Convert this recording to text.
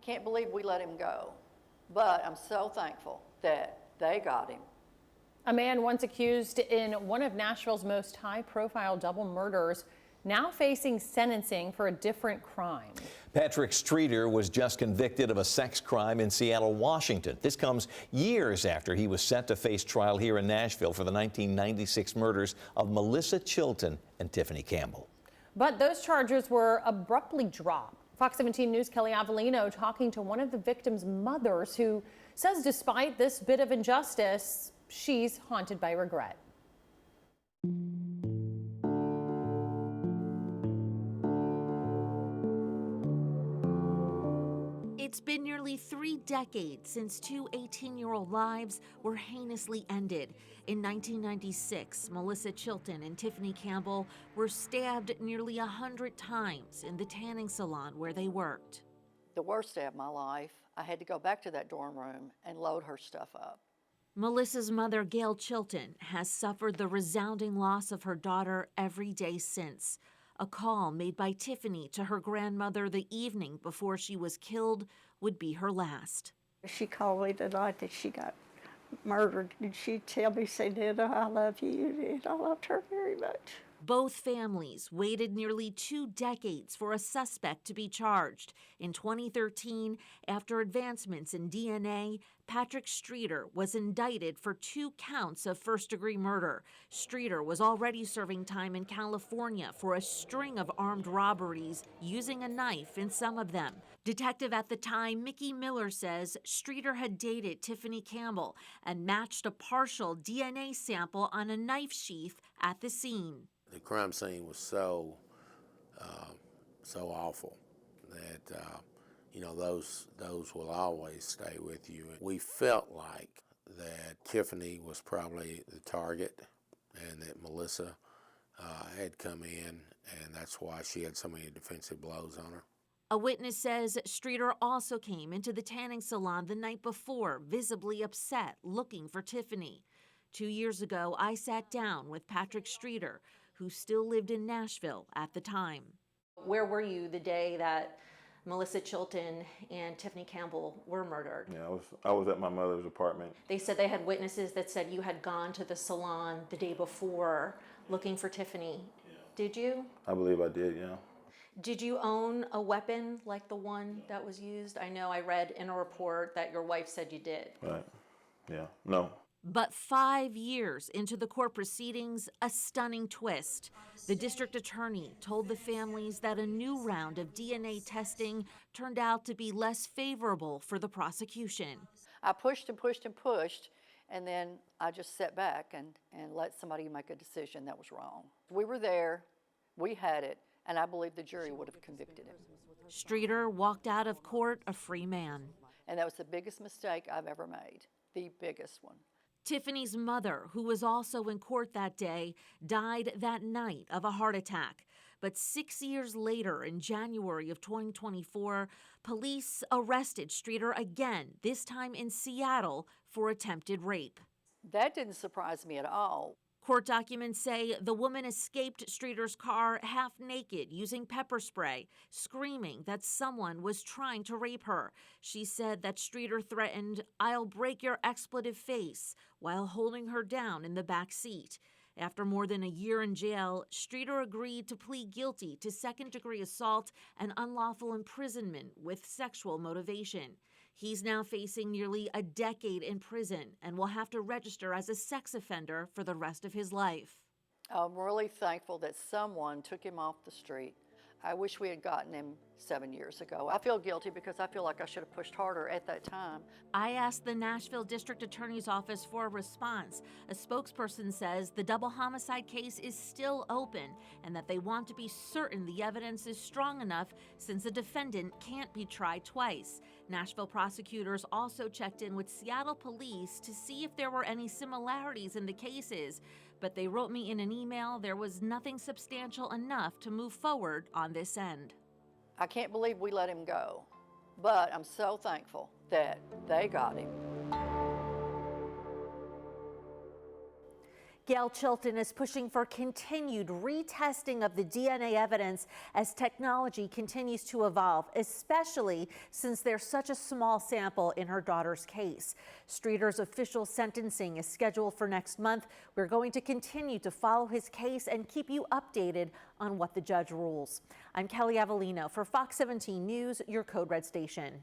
Can't believe we let him go, but I'm so thankful that they got him. A man once accused in one of Nashville's most high-profile double murders now facing sentencing for a different crime. Patrick Streater was just convicted of a sex crime in Seattle, Washington. This comes years after he was set to face trial here in Nashville for the 1996 murders of Melissa Chilton and Tiffany Campbell. But those charges were abruptly dropped. Fox 17 News' Kelly Avellino talking to one of the victims' mothers, who says despite this bit of injustice, she's haunted by regret. It's been nearly 3 decades since two 18-year-old lives were heinously ended. In 1996, Melissa Chilton and Tiffany Campbell were stabbed nearly 100 times in the tanning salon where they worked. The worst day of my life, I had to go back to that dorm room and load her stuff up. Melissa's mother, Gail Chilton, has suffered the resounding loss of her daughter every day since. A call made by Tiffany to her grandmother the evening before she was killed would be her last. She called me the night that she got murdered, and she'd tell me, say, Nana, I love you, and I loved her very much. Both families waited nearly 2 decades for a suspect to be charged. In 2013, after advancements in DNA, Patrick Streater was indicted for 2 counts of first-degree murder. Streater was already serving time in California for a string of armed robberies, using a knife in some of them. Detective at the time, Mickey Miller, says Streater had dated Tiffany Campbell and matched a partial DNA sample on a knife sheath at the scene. The crime scene was so awful that those will always stay with you. We felt like that Tiffany was probably the target, and that Melissa had come in, and that's why she had so many defensive blows on her. A witness says Streater also came into the tanning salon the night before, visibly upset, looking for Tiffany. 2 years ago, I sat down with Patrick Streater, who still lived in Nashville at the time. Where were you the day that Melissa Chilton and Tiffany Campbell were murdered? Yeah, I was at my mother's apartment. They said they had witnesses that said you had gone to the salon the day before looking for Tiffany. Yeah. Did you? I believe I did, yeah. Did you own a weapon like the one that was used? I know I read in a report that your wife said you did. Right, yeah, no. But 5 years into the court proceedings, a stunning twist. The district attorney told the families that a new round of DNA testing turned out to be less favorable for the prosecution. I pushed and pushed and pushed, and then I just sat back and let somebody make a decision that was wrong. We were there, we had it, and I believe the jury would have convicted him. Streater walked out of court a free man. And that was the biggest mistake I've ever made, the biggest one. Tiffany's mother, who was also in court that day, died that night of a heart attack. But 6 years later, in January of 2024, police arrested Streater again, this time in Seattle, for attempted rape. That didn't surprise me at all. Court documents say the woman escaped Streater's car half naked using pepper spray, screaming that someone was trying to rape her. She said that Streater threatened, "I'll break your expletive face," while holding her down in the back seat. After more than a year in jail, Streater agreed to plead guilty to second-degree assault and unlawful imprisonment with sexual motivation. He's now facing nearly a decade in prison and will have to register as a sex offender for the rest of his life. I'm really thankful that someone took him off the street. I wish we had gotten him 7 years ago. I feel guilty because I feel like I should have pushed harder at that time. I asked the Nashville District Attorney's Office for a response. A spokesperson says the double homicide case is still open and that they want to be certain the evidence is strong enough since the defendant can't be tried twice. Nashville prosecutors also checked in with Seattle police to see if there were any similarities in the cases, but they wrote me in an email there was nothing substantial enough to move forward on this end. I can't believe we let him go, but I'm so thankful that they got him. Gail Chilton is pushing for continued retesting of the DNA evidence as technology continues to evolve, especially since there's such a small sample in her daughter's case. Streater's official sentencing is scheduled for next month. We're going to continue to follow his case and keep you updated on what the judge rules. I'm Kelly Avellino for Fox 17 News, your Code Red station.